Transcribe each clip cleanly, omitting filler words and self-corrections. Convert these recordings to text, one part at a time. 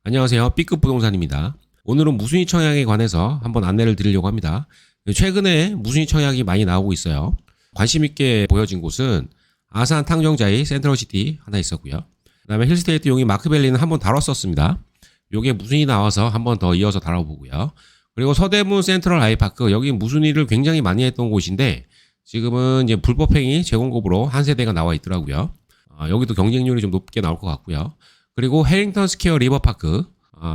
안녕하세요. B급 부동산입니다. 오늘은 무순위 청약에 관해서 한번 안내를 드리려고 합니다. 최근에 무순위 청약이 많이 나오고 있어요. 관심 있게 보여진 곳은 아산 탕정자이 센트럴시티 하나 있었고요. 그 다음에 힐스테이트 용인 마크밸리는 한번 다뤘었습니다. 요게 무순위 나와서 한번 더 이어서 다뤄보고요. 그리고 서대문 센트럴 아이파크, 여기 무순위를 굉장히 많이 했던 곳인데 지금은 이제 불법행위 재공급으로 한 세대가 나와 있더라고요. 여기도 경쟁률이 좀 높게 나올 것 같고요. 그리고 해링턴 스퀘어 리버파크,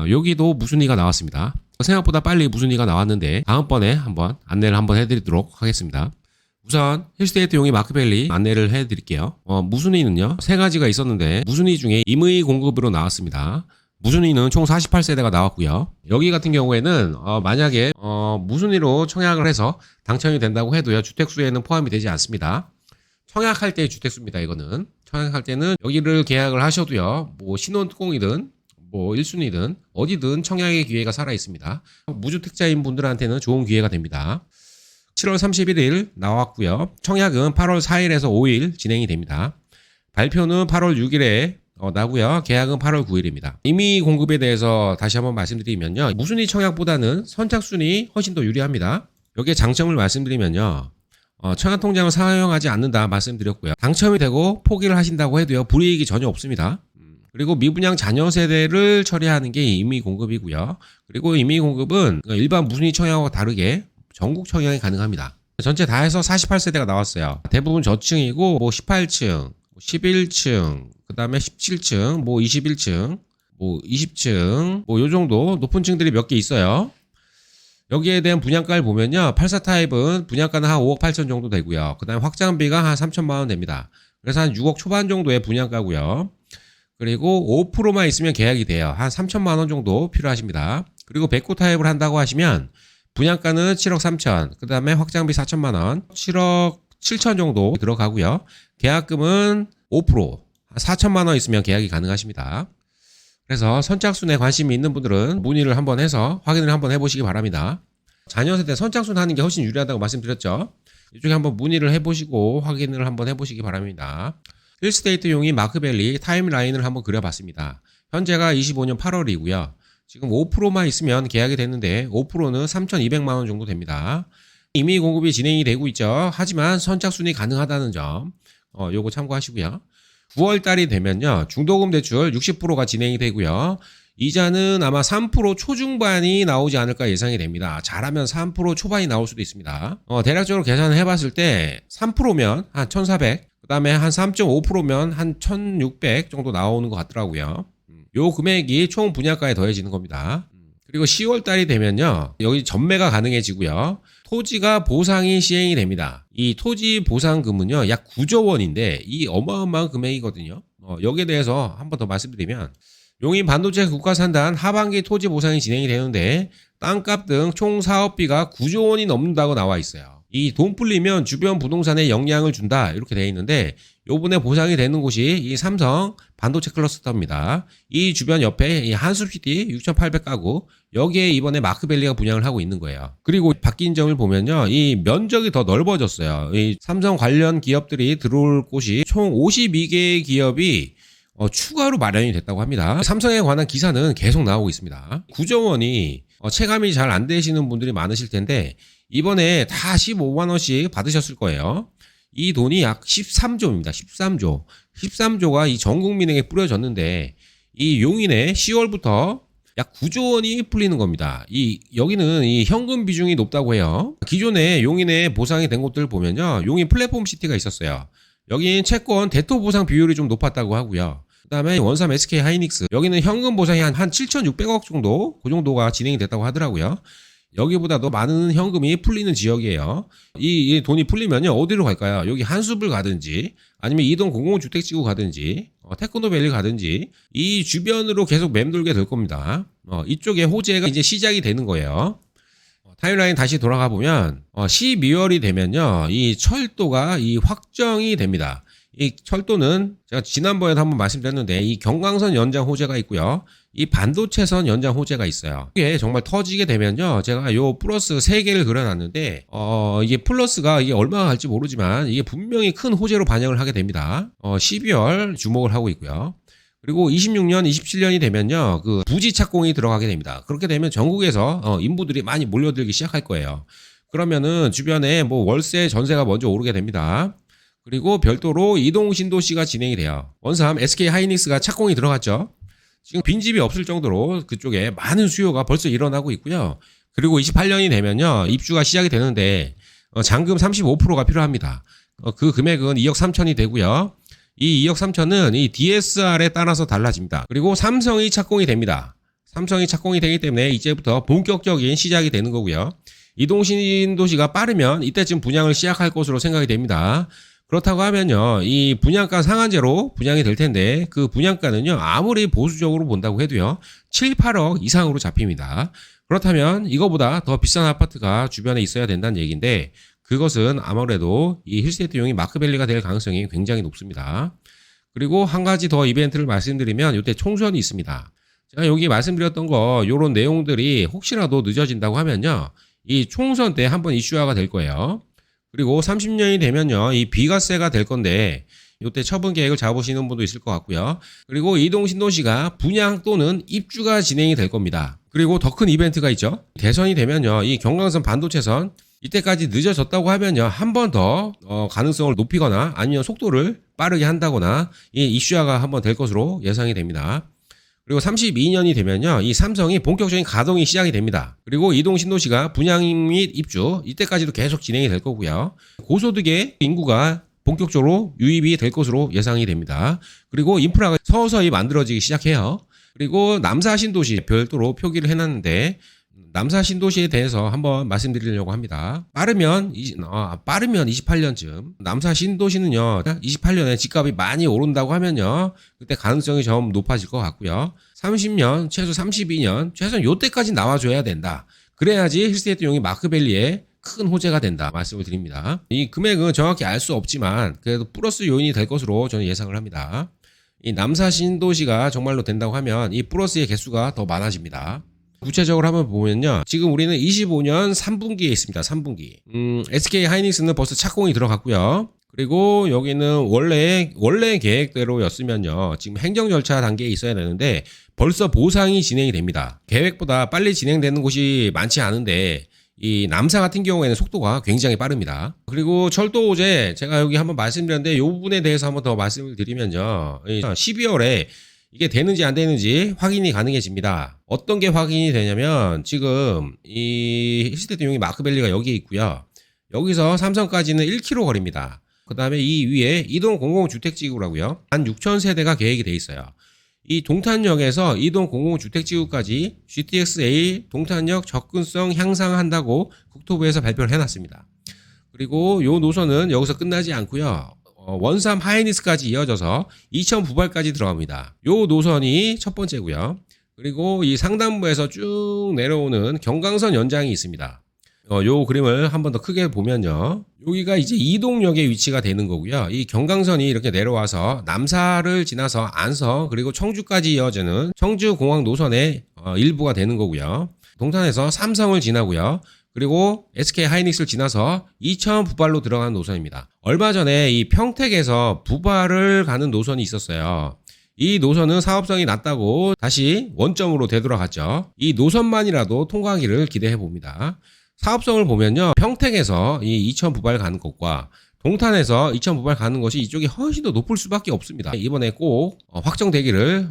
여기도 무순위가 나왔습니다. 생각보다 빨리 무순위가 나왔는데 다음번에 한번 안내를 한번 해드리도록 하겠습니다. 우선 힐스테이트 용인 마크밸리 안내를 해드릴게요. 무순위는요 세 가지가 있었는데 무순위 중에 임의 공급으로 나왔습니다. 무순위는 총 48세대가 나왔고요. 여기 같은 경우에는 만약에 무순위로 청약을 해서 당첨이 된다고 해도요 주택수에는 포함이 되지 않습니다. 청약할 때의 주택수입니다. 이거는 청약할 때는 여기를 계약을 하셔도요 뭐 신혼특공이든 뭐 1순위든 어디든 청약의 기회가 살아 있습니다. 무주택자인 분들한테는 좋은 기회가 됩니다. 7월 31일 나왔고요. 청약은 8월 4일에서 5일 진행이 됩니다. 발표는 8월 6일에 나고요. 계약은 8월 9일입니다. 임의 공급에 대해서 다시 한번 말씀드리면요. 무순위 청약보다는 선착순이 훨씬 더 유리합니다. 여기에 장점을 말씀드리면요. 청약통장을 사용하지 않는다 말씀드렸고요. 당첨이 되고 포기를 하신다고 해도요. 불이익이 전혀 없습니다. 그리고 미분양 자녀 세대를 처리하는 게 임의 공급이고요. 그리고 임의 공급은 일반 무순위 청약과 다르게 전국 청약이 가능합니다. 전체 다 해서 48세대가 나왔어요. 대부분 저층이고 뭐 18층, 11층, 그 다음에 17층, 뭐 21층, 뭐 20층, 뭐 요 정도 높은 층들이 몇 개 있어요. 여기에 대한 분양가를 보면요. 84 타입은 분양가는 한 5억 8천 정도 되고요. 그 다음에 확장비가 한 3천만 원 됩니다. 그래서 한 6억 초반 정도의 분양가고요. 그리고 5%만 있으면 계약이 돼요. 한 3천만 원 정도 필요하십니다. 그리고 109 타입을 한다고 하시면 분양가는 7억 3천, 그 다음에 확장비 4천만 원, 7억 7천 정도 들어가고요. 계약금은 5%, 4천만 원 있으면 계약이 가능하십니다. 그래서 선착순에 관심이 있는 분들은 문의를 한번 해서 확인을 한번 해보시기 바랍니다. 자녀 세대 선착순 하는 게 훨씬 유리하다고 말씀드렸죠. 이쪽에 한번 문의를 해보시고 확인을 한번 해보시기 바랍니다. 힐스테이트 용인 마크밸리 타임라인을 한번 그려봤습니다. 현재가 25년 8월이고요. 지금 5%만 있으면 계약이 됐는데 5%는 3,200만 원 정도 됩니다. 이미 공급이 진행이 되고 있죠. 하지만 선착순이 가능하다는 점 요거 참고하시고요. 9월 달이 되면요. 중도금 대출 60%가 진행이 되고요. 이자는 아마 3% 초중반이 나오지 않을까 예상이 됩니다. 잘하면 3% 초반이 나올 수도 있습니다. 대략적으로 계산을 해봤을 때 3%면 한 1,400, 그 다음에 한 3.5%면 한 1,600 정도 나오는 것 같더라고요. 요 금액이 총 분양가에 더해지는 겁니다. 그리고 10월 달이 되면요. 여기 전매가 가능해지고요. 토지가 보상이 시행이 됩니다. 이 토지 보상금은요. 약 9조 원인데 이 어마어마한 금액이거든요. 여기에 대해서 한 번 더 말씀드리면 용인 반도체 국가산단 하반기 토지 보상이 진행이 되는데 땅값 등 총 사업비가 9조 원이 넘는다고 나와 있어요. 이 돈 풀리면 주변 부동산에 영향을 준다 이렇게 되어 있는데 요번에 보상이 되는 곳이 이 삼성 반도체 클러스터입니다. 이 주변 옆에 이 한숲시티 6,800가구 여기에 이번에 마크밸리가 분양을 하고 있는 거예요. 그리고 바뀐 점을 보면요. 이 면적이 더 넓어졌어요. 이 삼성 관련 기업들이 들어올 곳이 총 52개의 기업이 추가로 마련이 됐다고 합니다. 삼성에 관한 기사는 계속 나오고 있습니다. 9조 원이 체감이 잘 안 되시는 분들이 많으실 텐데 이번에 다 15만 원씩 받으셨을 거예요. 이 돈이 약 13조입니다. 13조. 13조가 이 전 국민에게 뿌려졌는데 이 용인에 10월부터 약 9조 원이 풀리는 겁니다. 여기는 이 현금 비중이 높다고 해요. 기존에 용인에 보상이 된 곳들 보면요. 용인 플랫폼 시티가 있었어요. 여긴 채권 대토 보상 비율이 좀 높았다고 하고요. 그 다음에 원삼 SK 하이닉스 여기는 현금 보상이 한 7,600억 정도 그 정도가 진행이 됐다고 하더라고요. 여기보다도 많은 현금이 풀리는 지역이에요. 이 돈이 풀리면요 어디로 갈까요? 여기 한숲을 가든지 아니면 이동 공공주택지구 가든지 테크노밸리 가든지 이 주변으로 계속 맴돌게 될 겁니다. 이쪽에 호재가 이제 시작이 되는 거예요. 타임라인 다시 돌아가 보면 12월이 되면요 이 철도가 이 확정이 됩니다. 이 철도는 제가 지난번에도 한번 말씀드렸는데 이 경강선 연장 호재가 있고요. 이 반도체선 연장 호재가 있어요. 이게 정말 터지게 되면요. 제가 요 플러스 3개를 그려놨는데 이게 플러스가 이게 얼마나 갈지 모르지만 이게 분명히 큰 호재로 반영을 하게 됩니다. 12월 주목을 하고 있고요. 그리고 26년, 27년이 되면요, 그 부지 착공이 들어가게 됩니다. 그렇게 되면 전국에서 인부들이 많이 몰려들기 시작할 거예요. 그러면은 주변에 뭐 월세, 전세가 먼저 오르게 됩니다. 그리고 별도로 이동 신도시가 진행이 돼요. 원삼 SK 하이닉스가 착공이 들어갔죠. 지금 빈집이 없을 정도로 그쪽에 많은 수요가 벌써 일어나고 있고요. 그리고 28년이 되면요, 입주가 시작이 되는데 잔금 35%가 필요합니다. 그 금액은 2억 3천이 되고요. 이 2억 3천은 이 DSR에 따라서 달라집니다. 그리고 삼성이 착공이 됩니다. 삼성이 착공이 되기 때문에 이제부터 본격적인 시작이 되는 거고요. 이동신도시가 빠르면 이때쯤 분양을 시작할 것으로 생각이 됩니다. 그렇다고 하면요, 이 분양가 상한제로 분양이 될 텐데 그 분양가는요, 아무리 보수적으로 본다고 해도요, 7, 8억 이상으로 잡힙니다. 그렇다면 이거보다 더 비싼 아파트가 주변에 있어야 된다는 얘기인데 그것은 아무래도 이 힐스테이트용이 마크밸리가 될 가능성이 굉장히 높습니다. 그리고 한 가지 더 이벤트를 말씀드리면 이때 총선이 있습니다. 제가 여기 말씀드렸던 거 요런 내용들이 혹시라도 늦어진다고 하면요, 이 총선 때 한번 이슈화가 될 거예요. 그리고 30년이 되면요, 이 비과세가 될 건데 이때 처분 계획을 잡으시는 분도 있을 것 같고요. 그리고 이동 신도시가 분양 또는 입주가 진행이 될 겁니다. 그리고 더 큰 이벤트가 있죠. 대선이 되면요, 이 경강선 반도체선 이때까지 늦어졌다고 하면요, 한 번 더 가능성을 높이거나 아니면 속도를 빠르게 한다거나 이 이슈화가 한번 될 것으로 예상이 됩니다. 그리고 32년이 되면요, 이 삼성이 본격적인 가동이 시작이 됩니다. 그리고 이동 신도시가 분양 및 입주 이때까지도 계속 진행이 될 거고요. 고소득의 인구가 본격적으로 유입이 될 것으로 예상이 됩니다. 그리고 인프라가 서서히 만들어지기 시작해요. 그리고 남사 신도시 별도로 표기를 해놨는데 남사 신도시에 대해서 한번 말씀드리려고 합니다. 빠르면 28년쯤 남사 신도시는요, 28년에 집값이 많이 오른다고 하면요, 그때 가능성이 좀 높아질 것 같고요. 30년, 최소 32년, 최소한 요때까지 나와줘야 된다. 그래야지 힐스테이트용이 마크밸리에 큰 호재가 된다 말씀을 드립니다. 이 금액은 정확히 알 수 없지만 그래도 플러스 요인이 될 것으로 저는 예상을 합니다. 이 남사 신도시가 정말로 된다고 하면 이 플러스의 개수가 더 많아집니다. 구체적으로 한번 보면요, 지금 우리는 25년 3분기에 있습니다. 3분기. SK 하이닉스는 벌써 착공이 들어갔고요. 그리고 여기는 원래 계획대로였으면요, 지금 행정 절차 단계에 있어야 되는데 벌써 보상이 진행이 됩니다. 계획보다 빨리 진행되는 곳이 많지 않은데 이 남사 같은 경우에는 속도가 굉장히 빠릅니다. 그리고 철도호재 제가 여기 한번 말씀드렸는데 이 부분에 대해서 한번 더 말씀을 드리면요, 12월에 이게 되는지 안 되는지 확인이 가능해집니다. 어떤 게 확인이 되냐면 지금 이 힐스테이트용이 마크밸리가 여기에 있고요. 여기서 삼성까지는 1km 거리입니다. 그 다음에 이 위에 이동 공공주택지구라고요. 한 6,000세대가 계획이 돼 있어요. 이 동탄역에서 이동 공공주택지구까지 GTX-A 동탄역 접근성 향상한다고 국토부에서 발표를 해놨습니다. 그리고 이 노선은 여기서 끝나지 않고요, 원삼 하이닉스까지 이어져서 이천 부발까지 들어갑니다. 요 노선이 첫 번째고요. 그리고 이 상단부에서 쭉 내려오는 경강선 연장이 있습니다. 요 그림을 한번 더 크게 보면요, 여기가 이제 이동역의 위치가 되는 거고요. 이 경강선이 이렇게 내려와서 남사를 지나서 안성 그리고 청주까지 이어지는 청주공항 노선의 일부가 되는 거고요. 동탄에서 삼성을 지나고요. 그리고 SK 하이닉스를 지나서 이천 부발로 들어가는 노선입니다. 얼마 전에 이 평택에서 부발을 가는 노선이 있었어요. 이 노선은 사업성이 낮다고 다시 원점으로 되돌아갔죠. 이 노선만이라도 통과하기를 기대해 봅니다. 사업성을 보면요, 평택에서 이 이천 부발 가는 것과 동탄에서 이천 부발 가는 것이 이쪽이 훨씬 더 높을 수밖에 없습니다. 이번에 꼭 확정되기를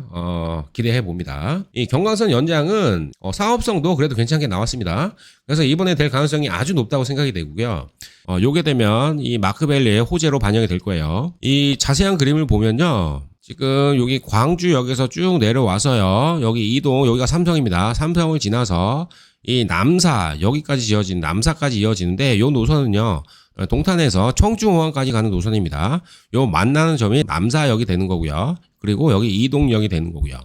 기대해 봅니다. 이 경강선 연장은 사업성도 그래도 괜찮게 나왔습니다. 그래서 이번에 될 가능성이 아주 높다고 생각이 되고요. 요게 되면 이 마크밸리의 호재로 반영이 될 거예요. 이 자세한 그림을 보면요, 지금 여기 광주역에서 쭉 내려와서요, 여기 이동, 여기가 삼성입니다. 삼성을 지나서 이 남사, 여기까지 지어진 남사까지 이어지는데 요 노선은요, 동탄에서 청주공항까지 가는 노선입니다. 요 만나는 점이 남사역이 되는 거고요. 그리고 여기 이동역이 되는 거고요.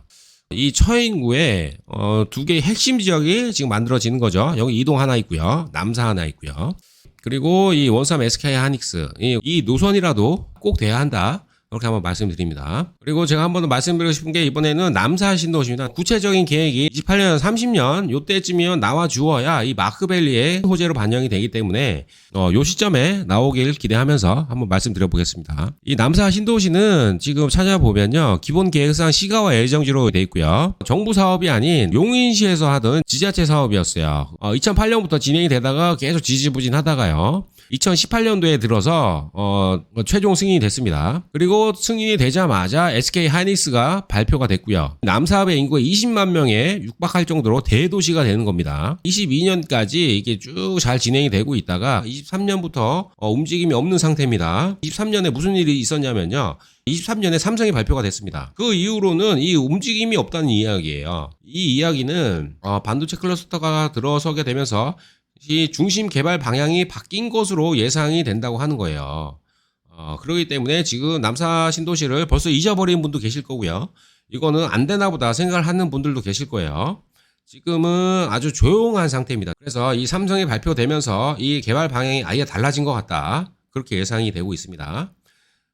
이 처인구에 두 개의 핵심 지역이 지금 만들어지는 거죠. 여기 이동 하나 있고요, 남사 하나 있고요. 그리고 이 원삼 SK 하이닉스, 이 노선이라도 꼭 돼야 한다. 그렇게 한번 말씀드립니다. 그리고 제가 한번 더 말씀드리고 싶은 게 이번에는 남사 신도시입니다. 구체적인 계획이 28년, 30년 요때쯤이면 나와 주어야 이 마크밸리의 호재로 반영이 되기 때문에 요 시점에 나오길 기대하면서 한번 말씀드려 보겠습니다. 이 남사 신도시는 지금 찾아보면요. 기본 계획상 시가와 예정지로 돼 있고요. 정부 사업이 아닌 용인시에서 하던 지자체 사업이었어요. 2008년부터 진행이 되다가 계속 지지부진하다가요. 2018년도에 들어서 최종 승인이 됐습니다. 그리고 승인이 되자마자 SK 하이닉스가 발표가 됐고요. 남사업의 인구가 20만 명에 육박할 정도로 대도시가 되는 겁니다. 22년까지 이게 쭉 잘 진행이 되고 있다가 23년부터 움직임이 없는 상태입니다. 23년에 무슨 일이 있었냐면요. 23년에 삼성이 발표가 됐습니다. 그 이후로는 이 움직임이 없다는 이야기예요. 이 이야기는 반도체 클러스터가 들어서게 되면서 이 중심 개발 방향이 바뀐 것으로 예상이 된다고 하는 거예요. 그렇기 때문에 지금 남사 신도시를 벌써 잊어버린 분도 계실 거고요. 이거는 안 되나 보다 생각을 하는 분들도 계실 거예요. 지금은 아주 조용한 상태입니다. 그래서 이 삼성이 발표되면서 이 개발 방향이 아예 달라진 것 같다. 그렇게 예상이 되고 있습니다.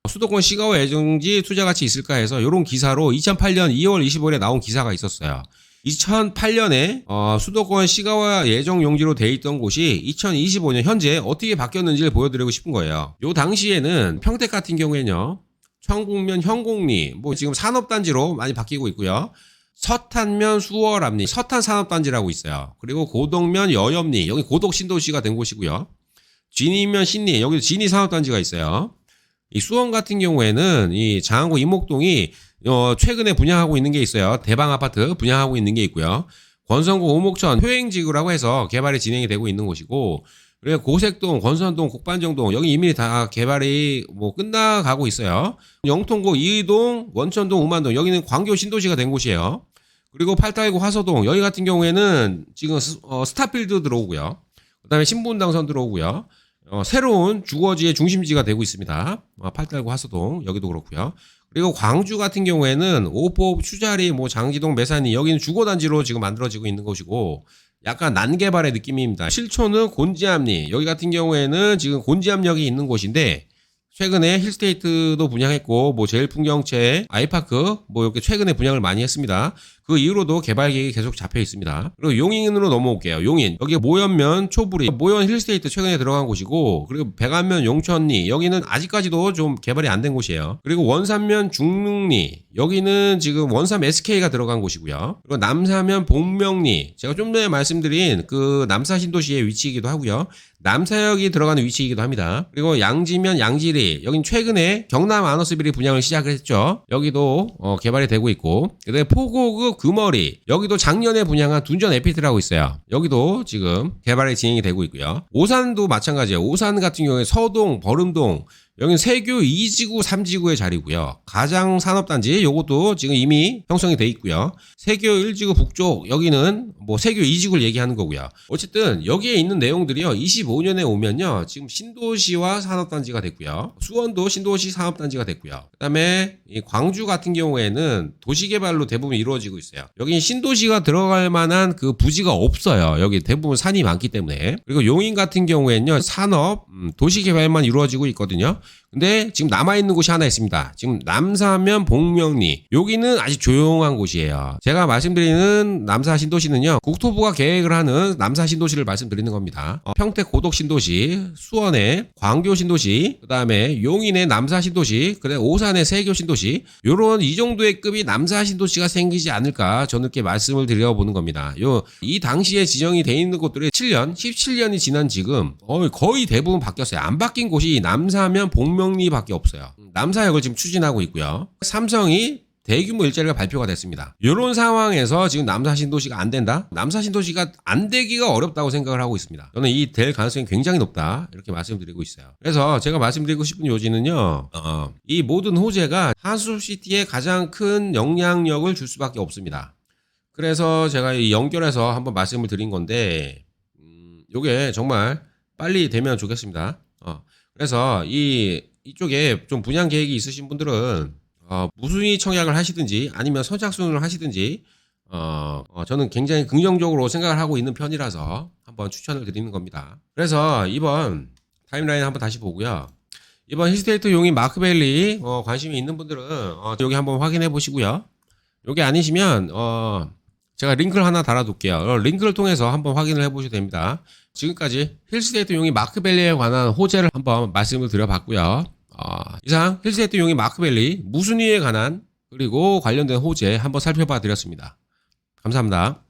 수도권 시가와 예정지 투자 가치 있을까 해서 이런 기사로 2008년 2월 25일에 나온 기사가 있었어요. 2008년에 수도권 시가와 예정 용지로 돼 있던 곳이 2025년 현재 어떻게 바뀌었는지를 보여드리고 싶은 거예요. 요 당시에는 평택 같은 경우에는요. 청국면 현곡리 뭐 지금 산업단지로 많이 바뀌고 있고요. 서탄면 수월암리 서탄 산업단지라고 있어요. 그리고 고덕면 여염리 여기 고덕 신도시가 된 곳이고요. 진이면 신리 여기도 진이 산업단지가 있어요. 이 수원 같은 경우에는 이 장안구 이목동이 최근에 분양하고 있는 게 있어요. 대방 아파트 분양하고 있는 게 있고요. 권선구 오목천 효행지구라고 해서 개발이 진행이 되고 있는 곳이고, 그리고 고색동, 권선동, 곡반정동 여기 이미 다 개발이 뭐 끝나가고 있어요. 영통구 이의동, 원천동, 우만동 여기는 광교 신도시가 된 곳이에요. 그리고 팔달구 화서동 여기 같은 경우에는 지금 스타필드 들어오고요. 그다음에 신분당선 들어오고요. 새로운 주거지의 중심지가 되고 있습니다. 팔달구 화서동 여기도 그렇고요. 그리고 광주 같은 경우에는 오포, 추자리, 뭐 장지동, 매산리 여기는 주거단지로 지금 만들어지고 있는 것이고 약간 난개발의 느낌입니다. 실촌은 곤지암리 여기 같은 경우에는 지금 곤지암역이 있는 곳인데 최근에 힐스테이트도 분양했고 뭐 제일풍경채, 아이파크 뭐 이렇게 최근에 분양을 많이 했습니다. 그 이후로도 개발 계획이 계속 잡혀 있습니다. 그리고 용인으로 넘어올게요. 용인 여기 모연면 초부리 모연 힐스테이트 최근에 들어간 곳이고, 그리고 백안면 용천리 여기는 아직까지도 좀 개발이 안 된 곳이에요. 그리고 원산면 중릉리 여기는 지금 원삼 SK가 들어간 곳이고요. 그리고 남사면 복명리 제가 좀 전에 말씀드린 그 남사 신도시의 위치이기도 하고요. 남사역이 들어가는 위치이기도 합니다. 그리고 양지면 양지리 여긴 최근에 경남 아너스빌이 분양을 시작을 했죠. 여기도 개발이 되고 있고, 그다음에 포고그 금어리 여기도 작년에 분양한 둔전 에피트라고 있어요. 여기도 지금 개발이 진행이 되고 있고요. 오산도 마찬가지예요. 오산 같은 경우에 서동, 버름동 여기는 세교 2지구, 3지구의 자리고요. 가장 산업단지 요것도 지금 이미 형성이 돼 있고요. 세교 1지구 북쪽 여기는 뭐 세교 2지구를 얘기하는 거고요. 어쨌든 여기에 있는 내용들이요. 25년에 오면요. 지금 신도시와 산업단지가 됐고요. 수원도 신도시 산업단지가 됐고요. 그다음에 이 광주 같은 경우에는 도시개발로 대부분 이루어지고 있어요. 여기 신도시가 들어갈 만한 그 부지가 없어요. 여기 대부분 산이 많기 때문에. 그리고 용인 같은 경우에는요. 산업, 도시개발만 이루어지고 있거든요. 근데 지금 남아있는 곳이 하나 있습니다. 지금 남사면 복명리 여기는 아직 조용한 곳이에요. 제가 말씀드리는 남사 신도시는요, 국토부가 계획을 하는 남사 신도시를 말씀드리는 겁니다. 평택 고덕 신도시, 수원의 광교 신도시, 그 다음에 용인의 남사 신도시, 그다음에 오산의 세교 신도시, 요런 이 정도의 급이 남사 신도시가 생기지 않을까 저는 이렇게 말씀을 드려보는 겁니다. 이 당시에 지정이 돼 있는 곳들이 17년이 지난 지금 거의 대부분 바뀌었어요. 안 바뀐 곳이 남사면 복명리밖에 없어요. 남사역을 지금 추진하고 있고요. 삼성이 대규모 일자리가 발표가 됐습니다. 이런 상황에서 지금 남사 신도시가 안 된다? 남사 신도시가 안 되기가 어렵다고 생각을 하고 있습니다. 저는 이 될 가능성이 굉장히 높다 이렇게 말씀드리고 있어요. 그래서 제가 말씀드리고 싶은 요지는요, 이 모든 호재가 하수시티에 가장 큰 영향력을 줄 수밖에 없습니다. 그래서 제가 이 연결해서 한번 말씀을 드린 건데 요게 정말 빨리 되면 좋겠습니다. 그래서 이쪽에 좀 분양 계획이 있으신 분들은 무순위 청약을 하시든지 아니면 선착순을 하시든지 저는 굉장히 긍정적으로 생각을 하고 있는 편이라서 한번 추천을 드리는 겁니다. 그래서 이번 타임라인 한번 다시 보고요. 이번 힐스테이트 용인 마크밸리 관심이 있는 분들은 여기 한번 확인해 보시고요. 여기 아니시면 제가 링크를 하나 달아둘게요. 링크를 통해서 한번 확인을 해보셔도 됩니다. 지금까지 힐스테이트 용인 마크밸리에 관한 호재를 한번 말씀을 드려봤고요. 이상 힐스테이트 용인 마크밸리 무순위에 관한 그리고 관련된 호재 한번 살펴봐 드렸습니다. 감사합니다.